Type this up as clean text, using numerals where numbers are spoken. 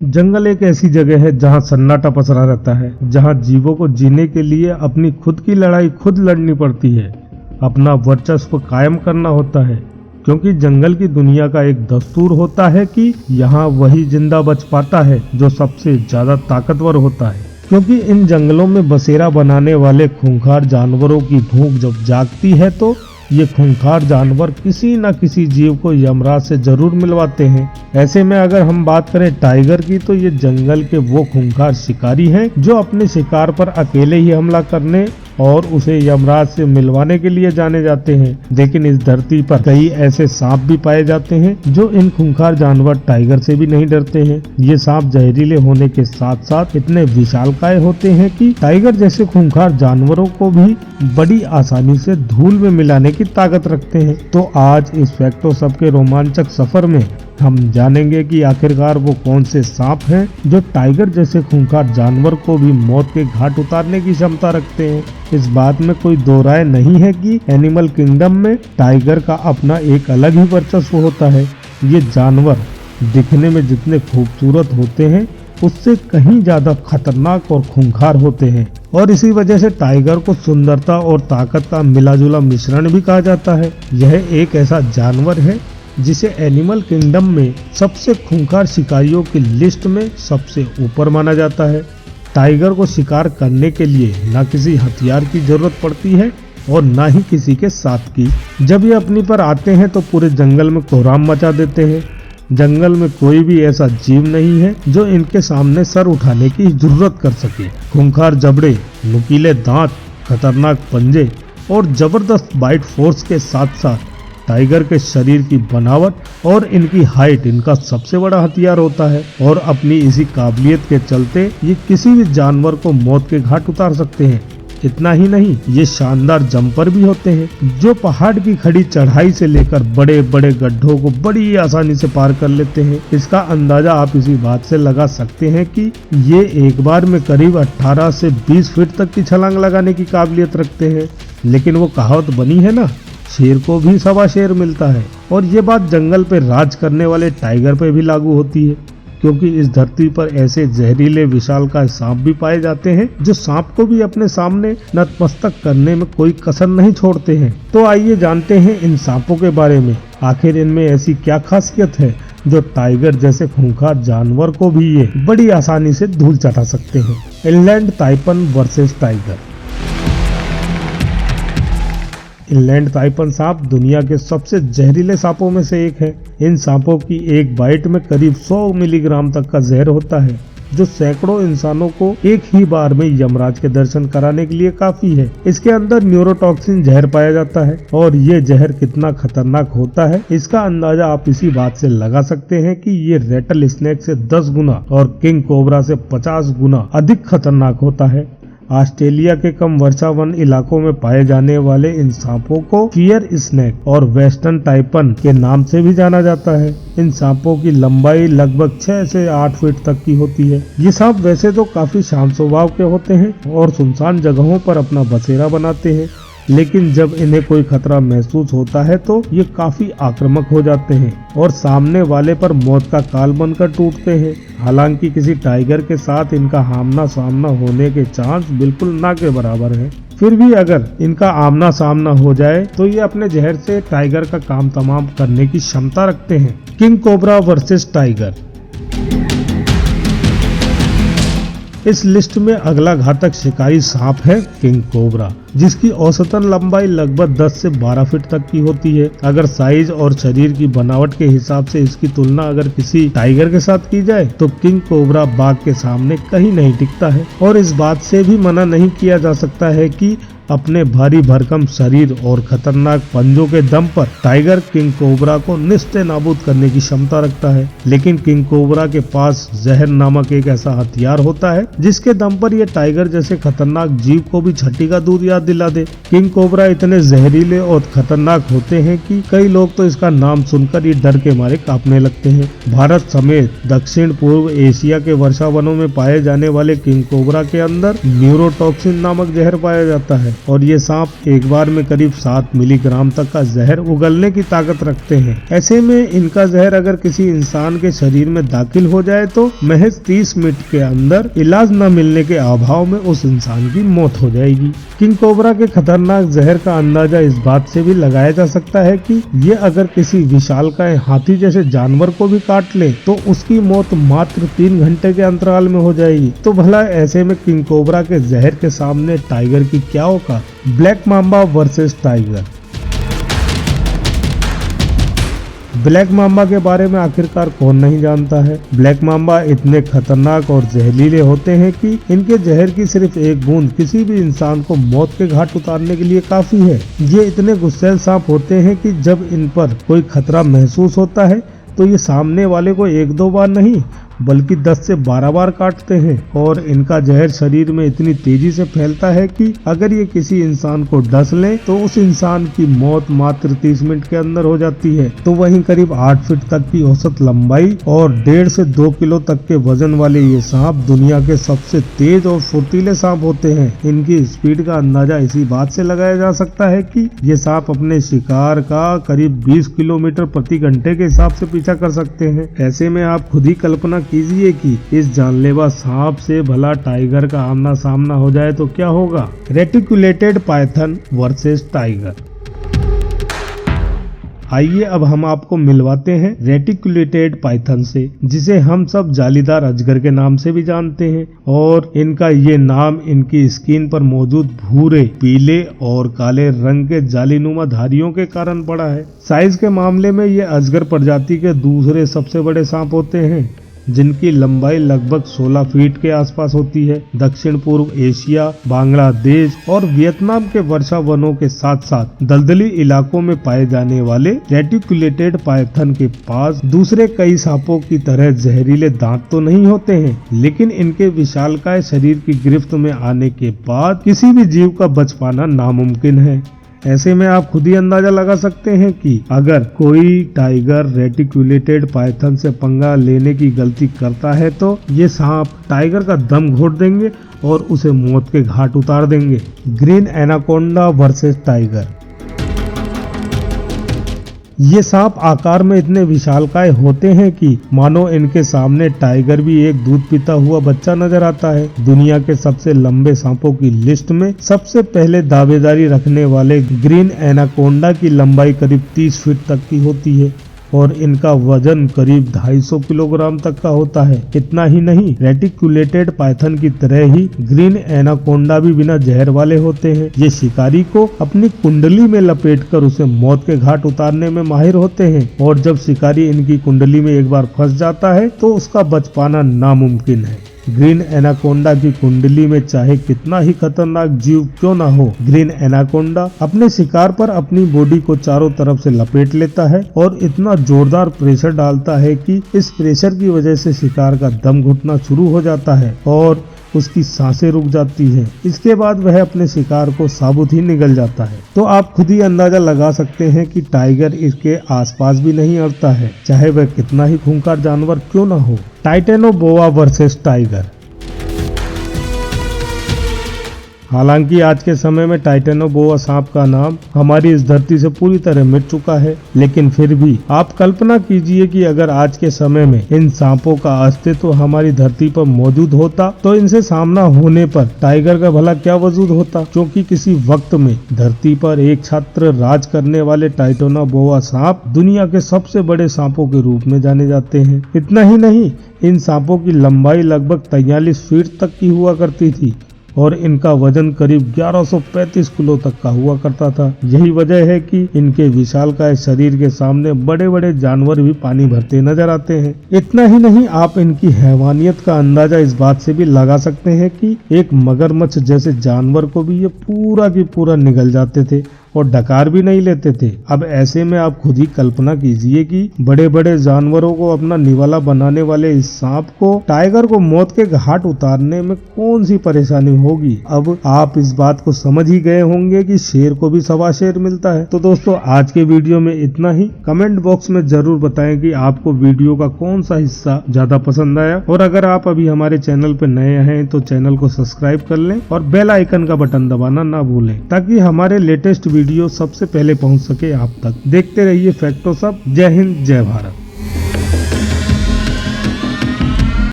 जंगल एक ऐसी जगह है जहां सन्नाटा पसरा रहता है, जहां जीवों को जीने के लिए अपनी खुद की लड़ाई खुद लड़नी पड़ती है, अपना वर्चस्व कायम करना होता है। क्योंकि जंगल की दुनिया का एक दस्तूर होता है कि यहाँ वही जिंदा बच पाता है जो सबसे ज्यादा ताकतवर होता है। क्योंकि इन जंगलों में बसेरा बनाने वाले खूंखार जानवरों की भूख जब जागती है तो ये खूंखार जानवर किसी न किसी जीव को यमराज से जरूर मिलवाते हैं। ऐसे में अगर हम बात करें टाइगर की, तो ये जंगल के वो खूंखार शिकारी हैं जो अपने शिकार पर अकेले ही हमला करने और उसे यमराज से मिलवाने के लिए जाने जाते हैं। लेकिन इस धरती पर कई ऐसे सांप भी पाए जाते हैं जो इन खूंखार जानवर टाइगर से भी नहीं डरते हैं। ये सांप जहरीले होने के साथ साथ इतने विशालकाय होते हैं कि टाइगर जैसे खूंखार जानवरों को भी बड़ी आसानी से धूल में मिलाने की ताकत रखते हैं। तो आज इस फैक्टो सबके रोमांचक सफर में हम जानेंगे कि आखिरकार वो कौन से सांप हैं जो टाइगर जैसे खूंखार जानवर को भी मौत के घाट उतारने की क्षमता रखते हैं। इस बात में कोई दो राय नहीं है कि एनिमल किंगडम में टाइगर का अपना एक अलग ही वर्चस्व होता है। ये जानवर दिखने में जितने खूबसूरत होते हैं उससे कहीं ज्यादा खतरनाक और खूंखार होते हैं, और इसी वजह से टाइगर को सुंदरता और ताकत का मिलाजुला मिश्रण भी कहा जाता है। यह एक ऐसा जानवर है जिसे एनिमल किंगडम में सबसे खूंखार शिकारियों की लिस्ट में सबसे ऊपर माना जाता है। टाइगर को शिकार करने के लिए न किसी हथियार की जरूरत पड़ती है और न ही किसी के साथ की। जब ये अपनी पर आते हैं तो पूरे जंगल में कोहराम मचा देते हैं। जंगल में कोई भी ऐसा जीव नहीं है जो इनके सामने सर उठाने की जरूरत कर सके। खूंखार जबड़े, नुकीले दांत, खतरनाक पंजे और जबरदस्त बाइट फोर्स के साथ साथ टाइगर के शरीर की बनावट और इनकी हाइट इनका सबसे बड़ा हथियार होता है, और अपनी इसी काबिलियत के चलते ये किसी भी जानवर को मौत के घाट उतार सकते हैं। इतना ही नहीं, ये शानदार जंपर भी होते हैं जो पहाड़ की खड़ी चढ़ाई से लेकर बड़े बड़े गड्ढों को बड़ी आसानी से पार कर लेते हैं। इसका अंदाजा आप इसी बात से लगा सकते हैं कि ये एक बार में करीब 18 से 20 फीट तक की छलांग लगाने की काबिलियत रखते हैं। लेकिन वो कहावत बनी है ना, शेर को भी सवा शेर मिलता है, और ये बात जंगल पे राज करने वाले टाइगर पे भी लागू होती है। क्योंकि इस धरती पर ऐसे जहरीले विशालकाय सांप भी पाए जाते हैं जो सांप को भी अपने सामने नतमस्तक करने में कोई कसर नहीं छोड़ते हैं। तो आइए जानते हैं इन सांपों के बारे में। आखिर इनमें ऐसी क्या खासियत है जो टाइगर जैसे खूंखार जानवर को भी ये बड़ी आसानी से धूल चटा सकते हैं। Inland taipan versus tiger. Inland taipan सांप दुनिया के सबसे जहरीले सांपों में से एक है। इन सांपों की एक बाइट में करीब 100 मिलीग्राम तक का जहर होता है, जो सैकड़ों इंसानों को एक ही बार में यमराज के दर्शन कराने के लिए काफी है। इसके अंदर न्यूरोटॉक्सिन जहर पाया जाता है, और ये जहर कितना खतरनाक होता है इसका अंदाजा आप इसी बात से लगा सकते हैं कि ये रेटल स्नेक से 10 गुना और किंग कोबरा से 50 गुना अधिक खतरनाक होता है। ऑस्ट्रेलिया के कम वर्षावन इलाकों में पाए जाने वाले इन सांपों को फियर स्नेक और वेस्टर्न टाइपन के नाम से भी जाना जाता है। इन सांपों की लंबाई लगभग 6 से 8 फीट तक की होती है। ये सांप वैसे तो काफी शांत स्वभाव के होते हैं और सुनसान जगहों पर अपना बसेरा बनाते हैं, लेकिन जब इन्हें कोई खतरा महसूस होता है तो ये काफी आक्रामक हो जाते हैं और सामने वाले पर मौत का काल बनकर टूटते हैं। हालांकि किसी टाइगर के साथ इनका आमना सामना होने के चांस बिल्कुल ना के बराबर है। फिर भी अगर इनका आमना सामना हो जाए तो ये अपने जहर से टाइगर का काम तमाम करने की क्षमता रखते हैं। King cobra versus tiger. इस लिस्ट में अगला घातक शिकारी सांप है किंग कोबरा, जिसकी औसतन लंबाई लगभग 10 से 12 फीट तक की होती है। अगर साइज और शरीर की बनावट के हिसाब से इसकी तुलना अगर किसी टाइगर के साथ की जाए तो किंग कोबरा बाघ के सामने कहीं नहीं टिकता है, और इस बात से भी मना नहीं किया जा सकता है कि अपने भारी भरकम शरीर और खतरनाक पंजों के दम पर टाइगर किंग कोबरा को निस्ते नाबूद करने की क्षमता रखता है। लेकिन किंग कोबरा के पास जहर नामक एक ऐसा हथियार होता है जिसके दम पर यह टाइगर जैसे खतरनाक जीव को भी छठी का दूध याद दिला दे। किंग कोबरा इतने जहरीले और खतरनाक होते हैं कि कई लोग तो इसका नाम सुनकर ही डर के मारे कांपने लगते हैं। भारत समेत दक्षिण पूर्व एशिया के वर्षावनों में पाए जाने वाले किंग कोबरा के अंदर न्यूरोटॉक्सिन नामक जहर पाया जाता है। और ये सांप एक बार में करीब 7 मिलीग्राम तक का जहर उगलने की ताकत रखते हैं। ऐसे में इनका जहर अगर किसी इंसान के शरीर में दाखिल हो जाए तो महज 30 मिनट के अंदर इलाज न मिलने के अभाव में उस इंसान की मौत हो जाएगी। किंग कोबरा के खतरनाक जहर का अंदाजा इस बात से भी लगाया जा सकता है कि ये अगर किसी विशालकाय हाथी जैसे जानवर को भी काट ले तो उसकी मौत मात्र 3 घंटे के अंतराल में हो जाएगी। तो भला ऐसे में किंग कोबरा के जहर के सामने टाइगर की क्या औकात। Black Mamba versus tiger. Black Mamba के बारे में आखिरकार कौन नहीं जानता है। ब्लैक मांबा इतने खतरनाक और जहरीले होते हैं कि इनके जहर की सिर्फ एक बूंद किसी भी इंसान को मौत के घाट उतारने के लिए काफी है। ये इतने गुस्सैल सांप होते हैं कि जब इन पर कोई खतरा महसूस होता है तो ये सामने वाले को 1-2 बार नहीं बल्कि 10 से 12 बार काटते हैं और इनका जहर शरीर में इतनी तेजी से फैलता है कि अगर ये किसी इंसान को डस ले तो उस इंसान की मौत मात्र 30 मिनट के अंदर हो जाती है। तो वहीं करीब 8 फीट तक की औसत लंबाई और 1.5 से 2 किलो तक के वजन वाले ये सांप दुनिया के सबसे तेज और फुर्तीले सांप होते हैं। इनकी स्पीड का अंदाजा इसी बात से लगाया जा सकता है कि ये सांप अपने शिकार का करीब 20 किलोमीटर प्रति घंटे के हिसाब से पीछा कर सकते हैं। ऐसे में आप खुद ही कल्पना कीजिए कि इस जानलेवा सांप से भला टाइगर का आमना सामना हो जाए तो क्या होगा। Reticulated Python versus tiger. आइए अब हम आपको मिलवाते हैं रेटिकुलेटेड पाइथन से, जिसे हम सब जालीदार अजगर के नाम से भी जानते हैं। और इनका ये नाम इनकी स्किन पर मौजूद भूरे, पीले और काले रंग के जालीनुमा धारियों के कारण पड़ा है। साइज के मामले में ये अजगर प्रजाति के दूसरे सबसे बड़े सांप होते हैं, जिनकी लंबाई लगभग 16 फीट के आसपास होती है। दक्षिण पूर्व एशिया, बांग्लादेश और वियतनाम के वर्षा वनों के साथ साथ दलदली इलाकों में पाए जाने वाले रेटिकुलेटेड पाइथन के पास दूसरे कई सांपों की तरह जहरीले दांत तो नहीं होते हैं, लेकिन इनके विशालकाय शरीर की गिरफ्त में आने के बाद किसी भी जीव का बच पाना नामुमकिन है। ऐसे में आप खुद ही अंदाजा लगा सकते हैं कि अगर कोई टाइगर रेटिकुलेटेड पाइथन से पंगा लेने की गलती करता है तो ये सांप टाइगर का दम घोट देंगे और उसे मौत के घाट उतार देंगे। Green anaconda versus tiger. ये सांप आकार में इतने विशालकाय होते हैं कि मानो इनके सामने टाइगर भी एक दूध पीता हुआ बच्चा नजर आता है। दुनिया के सबसे लंबे सांपों की लिस्ट में सबसे पहले दावेदारी रखने वाले ग्रीन एनाकोंडा की लंबाई करीब 30 फीट तक की होती है और इनका वजन करीब 250 किलोग्राम तक का होता है। इतना ही नहीं, रेटिकुलेटेड पाइथन की तरह ही ग्रीन एनाकोंडा भी बिना जहर वाले होते हैं। ये शिकारी को अपनी कुंडली में लपेटकर उसे मौत के घाट उतारने में माहिर होते हैं और जब शिकारी इनकी कुंडली में एक बार फंस जाता है तो उसका बच पाना नामुमकिन है। ग्रीन एनाकोंडा की कुंडली में चाहे कितना ही खतरनाक जीव क्यों ना हो, ग्रीन एनाकोंडा अपने शिकार पर अपनी बॉडी को चारों तरफ से लपेट लेता है और इतना जोरदार प्रेशर डालता है कि इस प्रेशर की वजह से शिकार का दम घुटना शुरू हो जाता है और उसकी सांसें रुक जाती हैं। इसके बाद वह अपने शिकार को साबुत ही निगल जाता है। तो आप खुद ही अंदाजा लगा सकते हैं कि टाइगर इसके आसपास भी नहीं अड़ता है, चाहे वह कितना ही खूंखार जानवर क्यों ना हो। Titanoboa versus tiger. हालांकि आज के समय में टाइटेनोबोआ सांप का नाम हमारी इस धरती से पूरी तरह मिट चुका है, लेकिन फिर भी आप कल्पना कीजिए कि अगर आज के समय में इन सांपों का अस्तित्व हमारी धरती पर मौजूद होता तो इनसे सामना होने पर टाइगर का भला क्या वजूद होता। क्योंकि किसी वक्त में धरती पर एक छत्र राज करने वाले टाइटेनोबोआ सांप दुनिया के सबसे बड़े सांपों के रूप में जाने जाते हैं। इतना ही नहीं, इन सांपों की लंबाई लगभग 43 फीट तक की हुआ करती थी और इनका वजन करीब 1135 किलो तक का हुआ करता था। यही वजह है कि इनके विशालकाय शरीर के सामने बड़े बड़े जानवर भी पानी भरते नजर आते हैं। इतना ही नहीं, आप इनकी हैवानियत का अंदाजा इस बात से भी लगा सकते हैं कि एक मगरमच्छ जैसे जानवर को भी ये पूरा की पूरा निगल जाते थे। और डकार भी नहीं लेते थे। अब ऐसे में आप खुद ही कल्पना कीजिए कि बड़े बड़े जानवरों को अपना निवाला बनाने वाले इस सांप को, टाइगर को मौत के घाट उतारने में कौन सी परेशानी होगी। अब आप इस बात को समझ ही गए होंगे कि शेर को भी सवा शेर मिलता है। तो दोस्तों आज के वीडियो में इतना ही। कमेंट बॉक्स में जरूर बताएं कि आपको वीडियो का कौन सा हिस्सा ज्यादा पसंद आया, और अगर आप अभी हमारे चैनल पर नए हैं तो चैनल को सब्सक्राइब कर लें और बेल आइकन का बटन दबाना ना भूलें, ताकि हमारे लेटेस्ट वीडियो सबसे पहले पहुंच सके आप तक। देखते रहिए फैक्टो सब। जय हिंद, जय भारत।